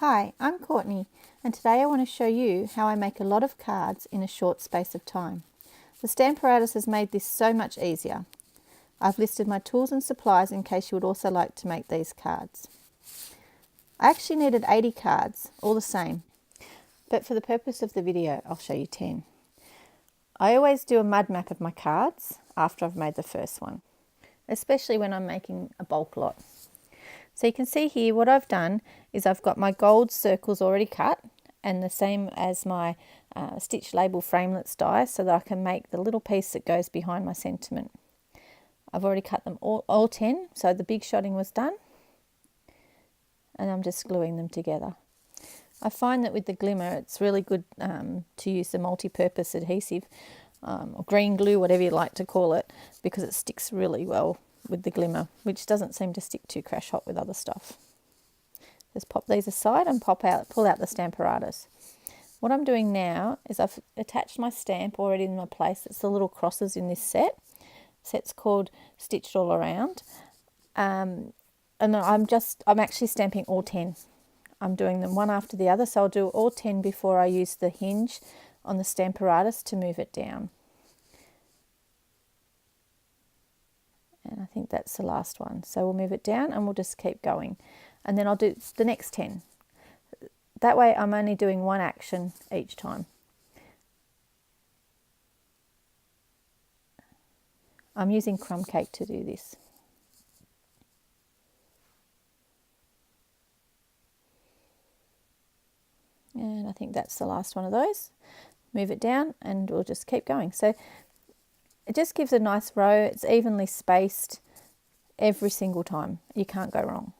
Hi, I'm Courtney, and today I want to show you how I make a lot of cards in a short space of time. The Stamparatus has made this so much easier. I've listed my tools and supplies in case you would also like to make these cards. I actually needed 80 cards, all the same, but for the purpose of the video I'll show you 10. I always do a mud map of my cards after I've made the first one, especially when I'm making a bulk lot. So you can see here what I've done is I've got my gold circles already cut, and the same as my stitch label framelits die, so that I can make the little piece that goes behind my sentiment. I've already cut them all 10, so the big shotting was done, and I'm just gluing them together. I find that with the glimmer it's really good to use the multi-purpose adhesive or green glue, whatever you like to call it, because it sticks really well with the glimmer, which doesn't seem to stick too crash hot with other stuff. Just pop these aside and pull out the Stamparatus. What I'm doing now is I've attached my stamp already in my place. It's the little crosses in this set. Set's called Stitched All Around, and I'm actually stamping all 10. I'm doing them one after the other, so I'll do all 10 before I use the hinge on the Stamparatus to move it down. And I think that's the last one. So we'll move it down and we'll just keep going. And then I'll do the next 10. That way I'm only doing one action each time. I'm using crumb cake to do this. And I think that's the last one of those. Move it down and we'll just keep going. So it just gives a nice row. It's evenly spaced every single time. You can't go wrong.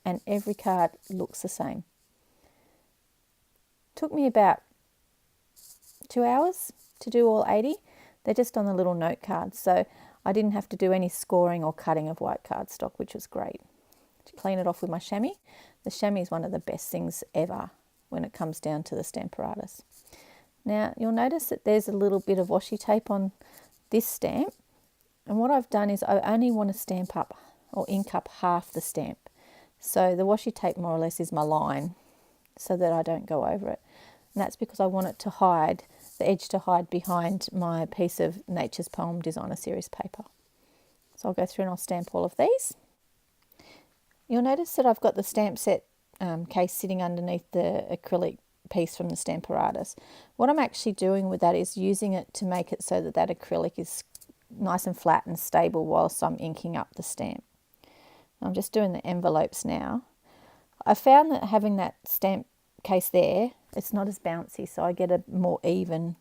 And every card looks the same. Took me about 2 hours to do all 80. They're just on the little note cards, so I didn't have to do any scoring or cutting of white cardstock, which was great. To clean it off with my chamois. The chamois is one of the best things ever when it comes down to the Stamparatus. Now you'll notice that there's a little bit of washi tape on this stamp, and what I've done is I only want to stamp up or ink up half the stamp. So the washi tape more or less is my line so that I don't go over it. And that's because I want it to hide, the edge to hide behind my piece of Nature's Poem Designer Series paper. So I'll go through and I'll stamp all of these. You'll notice that I've got the stamp set case sitting underneath the acrylic piece from the Stamparatus. What I'm actually doing with that is using it to make it so that that acrylic is nice and flat and stable whilst I'm inking up the stamp. I'm just doing the envelopes now. I found that having that stamp case there, it's not as bouncy, so I get a more even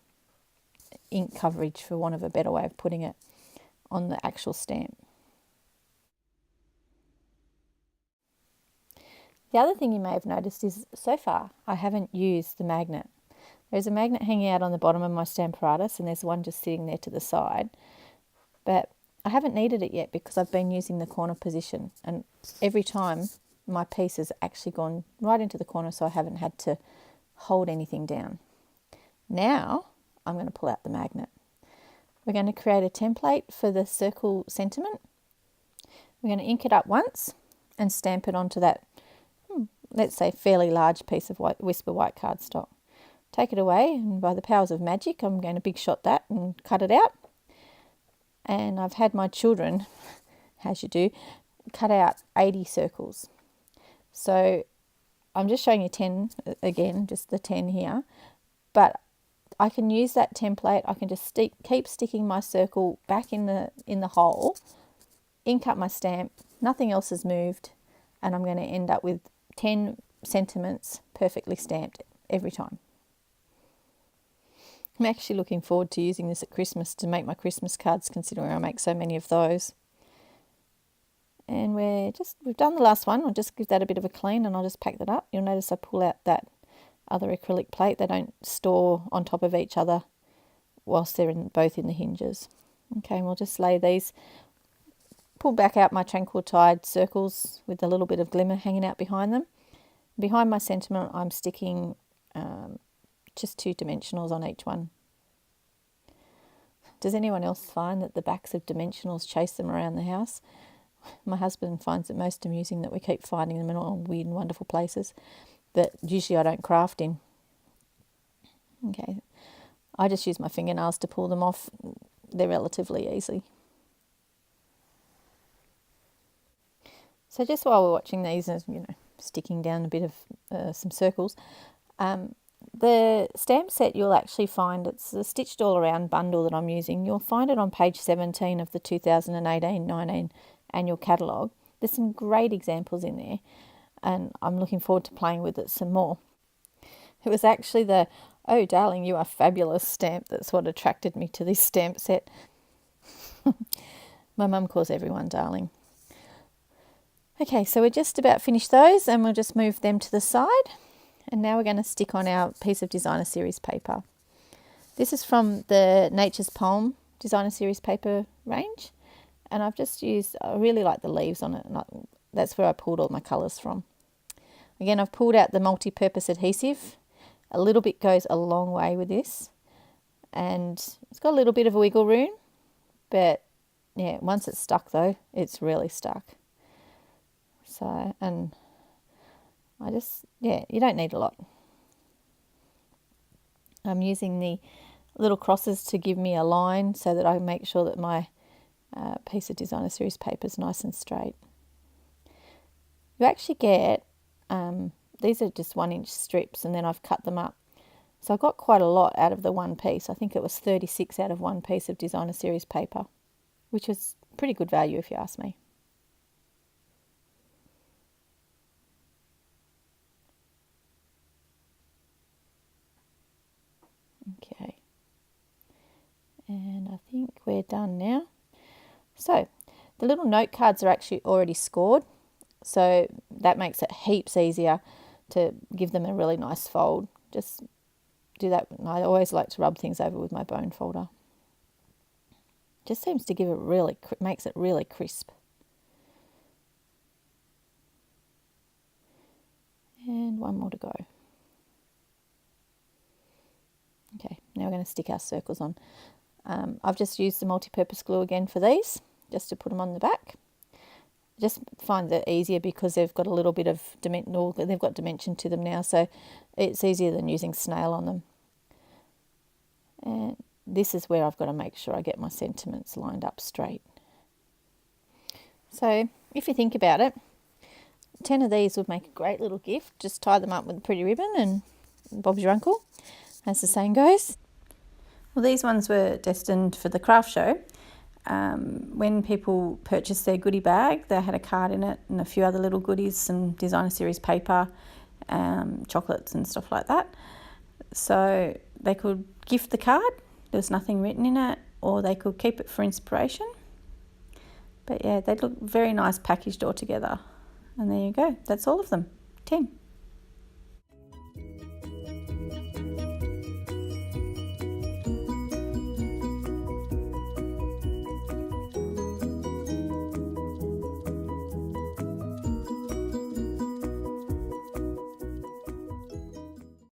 ink coverage, for want of a better way of putting it, on the actual stamp. The other thing you may have noticed is so far I haven't used the magnet. There's a magnet hanging out on the bottom of my Stamparatus, and there's one just sitting there to the side. But I haven't needed it yet because I've been using the corner position, and every time my piece has actually gone right into the corner, so I haven't had to hold anything down. Now I'm going to pull out the magnet. We're going to create a template for the circle sentiment. We're going to ink it up once and stamp it onto that, let's say, fairly large piece of Whisper white cardstock. Take it away, and by the powers of magic I'm going to big shot that and cut it out. And I've had my children, as you do, cut out 80 circles. So I'm just showing you 10 again, just the 10 here. But I can use that template. I can just keep sticking my circle back in the hole, ink up my stamp, nothing else has moved, and I'm going to end up with 10 sentiments perfectly stamped every time. I'm actually looking forward to using this at Christmas to make my Christmas cards, considering I make so many of those. And we've done the last one. I'll just give that a bit of a clean and I'll just pack that up. You'll notice I pull out that other acrylic plate. They don't store on top of each other whilst they're both in the hinges. Okay, and we'll just lay these, pull back out my Tranquil Tide circles with a little bit of glimmer hanging out behind them. Behind my sentiment I'm sticking just 2 dimensionals on each one. Does anyone else find that the backs of dimensionals chase them around the house? My husband finds it most amusing that we keep finding them in all weird and wonderful places that usually I don't craft in. Okay, I just use my fingernails to pull them off. They're relatively easy. So just while we're watching these and, you know, sticking down a bit of some circles, the stamp set you'll actually find, it's a stitched all around bundle that I'm using. You'll find it on page 17 of the 2018-19 annual catalogue. There's some great examples in there, and I'm looking forward to playing with it some more. It was actually the "Oh darling, you are fabulous" stamp that's what attracted me to this stamp set. My mum calls everyone darling. Okay, so we're just about finished those, and we'll just move them to the side. And now we're going to stick on our piece of designer series paper. This is from the Nature's Poem designer series paper range, and I've just used, I really like the leaves on it, and that's where I pulled all my colours from. Again, I've pulled out the multi-purpose adhesive. A little bit goes a long way with this, and it's got a little bit of a wiggle room, but yeah, once it's stuck though, it's really stuck. So, and I just, yeah, you don't need a lot. I'm using the little crosses to give me a line so that I make sure that my piece of designer series paper is nice and straight. You actually get, these are just 1-inch strips, and then I've cut them up. So I got quite a lot out of the one piece. I think it was 36 out of one piece of designer series paper, which is pretty good value if you ask me. Okay, and I think we're done now. So the little note cards are actually already scored, so that makes it heaps easier to give them a really nice fold. Just do that. I always like to rub things over with my bone folder. Just seems to give it really, makes it really crisp. And one more to go. Okay, now we're going to stick our circles on. I've just used the multi-purpose glue again for these, just to put them on the back. Just find that easier because they've got a little bit of they've got dimension to them now, so it's easier than using snail on them. And this is where I've got to make sure I get my sentiments lined up straight. So if you think about it, 10 of these would make a great little gift. Just tie them up with a pretty ribbon and Bob's your uncle, as the saying goes. Well, these ones were destined for the craft show. When people purchased their goodie bag, they had a card in it and a few other little goodies, some designer series paper, chocolates and stuff like that. So they could gift the card, there was nothing written in it, or they could keep it for inspiration. But yeah, they look very nice packaged all together. And there you go, that's all of them, 10.